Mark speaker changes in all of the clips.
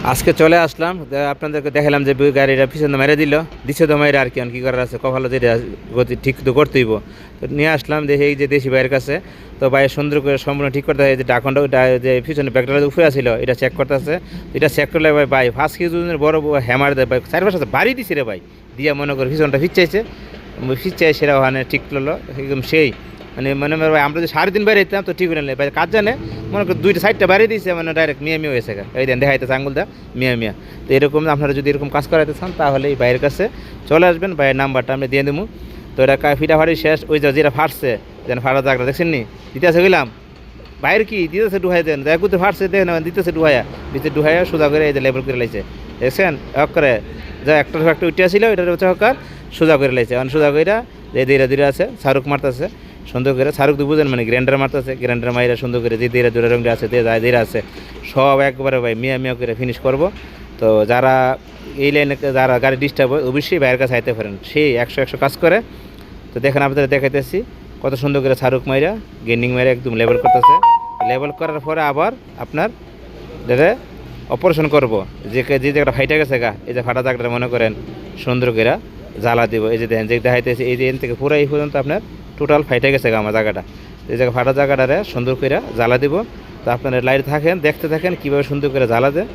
Speaker 1: আজকে চলে আসলাম, আপনাদেরকে দেখালাম যে গাড়িটা পিছনে মেরে দিছে তো মেরে আর কি কী করার আছে, কপালে যেটা গতি ঠিক তো করতেইব। তো নিয়ে আসলাম দেখে এই যে দেশি ভাইয়ের কাছে। তো ভাই সুন্দর করে সম্পূর্ণ ঠিক করতে হয়, যে ডাকনটা ওইটা যে পিছনে ব্যাগটা উপরে ছিল এটা চেক করতে আছে। এটা চেক করলে ভাই 5 কেজি বড় হ্যামার দেয় ভাই, 4-5 বাড়ি দিছি রে ভাই, দিয়া মনে করে পিছনটা ফিরচাই সেটা ওখানে ঠিক করলো একদম সেই মনে ভাই আমরা যদি 3.5 বাইরে দিতাম তো ঠিক হয়ে নেই ভাই, কাজ জানে মনে করি 2টা সাইডটা বাইরে দিয়েছে, ডাইরেক্ট মিয়া হয়েছে এই দেন দেখাইতেছে আঙুলটা মিয়া। তো এরকম আপনারা যদি এরকম কাজ করাইতে চান তাহলে এই বাইরের কাছে চলে আসবেন, ভাইয়ের নাম্বারটা আমি দিয়ে দেবো। তো এটা ফিটাফাটি শেষ, ওই যেটা ফাটছে যেন ফাটা জায়গাটা দেখছেন নি দিতেছে গেলাম বাইরে কি দিতেছে ডুহাই দেন দেখ করতে ফাটছে দেখেন দিতেছে ডুহাইয়া সোজা করে এই যে লেবেল করে লাইছে দেখছেন এক করে যা একটা উঠে আসছিল ওইটার হচ্ছে হকার সোজা করে লাইছে সোজা করে যে ধীরে আছে শাহরুখ মারতেছে সুন্দর করে, শাহরুখ তো বুঝেন গ্র্যান্ডার মারতেছে, গ্র্যান্ডার মাইরা সুন্দর করে যে দূরে রঙটা আছে ধীরে আছে সব একবারে ভাই মিয়া করে ফিনিশ করব। তো যারা এই লাইনে যারা গাড়ি ডিস্টার্ব হয় অবশ্যই বাইরের কাছে আইতে পারেন, সেই 100 কাজ করে। তো দেখেন আপনাদের দেখাইতেছি কত সুন্দর করে শাহরুখ মাইরা গেন্ডিং মাইরা একদম লেভেল করতেছে। লেভেল করার পরে আবার আপনার এটা অপারেশন করব, যে জায়গাটা ফাইটা গেছে এই যে ফাটা জায়গাটা মনে করেন সুন্দর করে জ্বালা দিব। এই যে দেখেন যে দেখাইতেছি এই যে এন থেকে পুরো এই পর্যন্ত আপনার টোটাল ফাইটে গেছে আমার জায়গাটা, এই জায়গা ফাটা জায়গাটারে সুন্দর করে জ্বালা দিব। তো আপনারা লাইট থাকেন দেখতে থাকেন কীভাবে সুন্দর করে জ্বালা দেয়,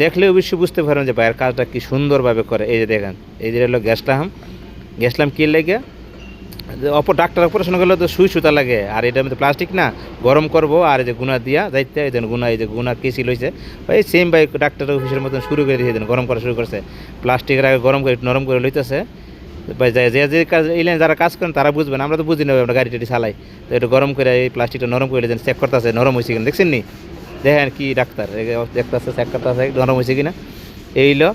Speaker 1: দেখলে অবশ্যই বুঝতে পারেন যে বাইরের কাজটা কী সুন্দরভাবে করে। এই যে দেখেন এই যে হলো গ্যাসলাম কী লেগে ডাক্তার অপারেশন করলে তো সুতা লাগে, আর এটার মধ্যে প্লাস্টিক না গরম করবো আর এই যে গুণা দিয়া যাইতে এই যে গুণা কেসি লইছে এই সেম ভাই ডাক্তার অফিসের মতন শুরু করে দিয়ে গরম করা শুরু করছে, প্লাস্টিকের আগে গরম করে নরম করে লইতেছে ভাই। যে কাজ এই লাইনে যারা কাজ করেন তারা বুঝবেন, আমরা তো বুঝি না আমরা গাড়ি টাড়ি চালাই। তো একটু গরম করে এই প্লাস্টিকটা নরম করে দেন, চেক করতেছে নরম হয়েছে কিনা দেখছেন নি, দেখেন কি ডাক্তার দেখতেছে চেক করতেছে নরম হয়েছে কিনা এইলো।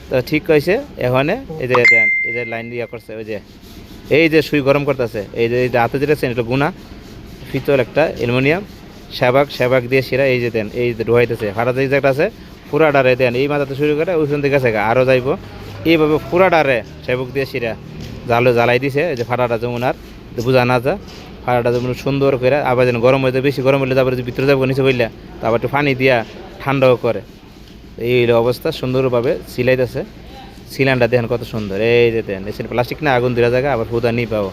Speaker 1: তো ঠিক কইছে এখানে এই যে দেন এই যে লাইন দিয়া করছে, ওই যে এই যে সুই গরম করতেছে এই যে হাতে যেটা এটা গুণা পিতল একটা অ্যালুমিনিয়াম সেবাক দিয়ে শিরা এই যে দেন এই যে ঢুকাইতেছে ফাটা যে জায়গাটা আছে পুরা ডারে দেন এই মাথাতে শুরু করে ওই দিকে গেছে আরও যাইব এইভাবে পুরা ডারে সেবক দিয়ে শিরা জ্বালাই দিছে এই যে ফাটাটা যেমন আর বোঝা না যা ফাটাটা যেমন সুন্দর করে আবার যেন গরম হইতে বেশি গরম হইলে তারপরে ভিতরে যাবো নিচে বললে তারপর একটু পানি দিয়া ঠান্ডাও করে। এই অবস্থা সুন্দরভাবে সিলাইতেছে, সিলিন্ডার দেখেন কত সুন্দর এই যে দেন প্লাস্টিক না আগুন দেওয়া জায়গা আবার হুদা নি পাও।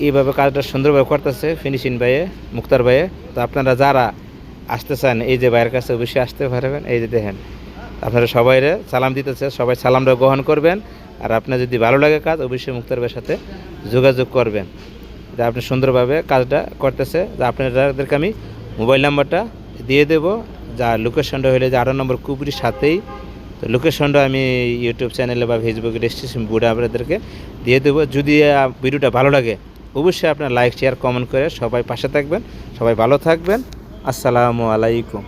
Speaker 1: এইভাবে কাজটা সুন্দরভাবে করতেছে ফিনিশিং ভাইয়ে মুক্তার ভাইয়ে। তো আপনারা যারা আসতে চান এই যে ভাইয়ের কাছে অবশ্যই আসতে পারবেন। এই যে দেখেন আপনারা সবাইরে সালাম দিতেছে, সবাই সালামটা গ্রহণ করবেন। আর আপনার যদি ভালো লাগে কাজ অবশ্যই মুক্তার ভাইয়ের সাথে যোগাযোগ করবেন, যা আপনি সুন্দরভাবে কাজটা করতেছে। যা আপনাদেরকে আমি মোবাইল নাম্বারটা দিয়ে দেবো, যা লোকেশনটা হলে যে 18 নম্বর কুপুরির সাথেই। তো লোকেশনটা আমি ইউটিউব চ্যানেলে বা ফেসবুকে ডেসক্রিপশন বোর্ডে আপনাদেরকে দিয়ে দেবো। যদি ভিডিওটা ভালো লাগে অবশ্যই আপনার লাইক শেয়ার কমেন্ট করে সবাই পাশে থাকবেন, সবাই ভালো থাকবেন। আসসালামু আলাইকুম।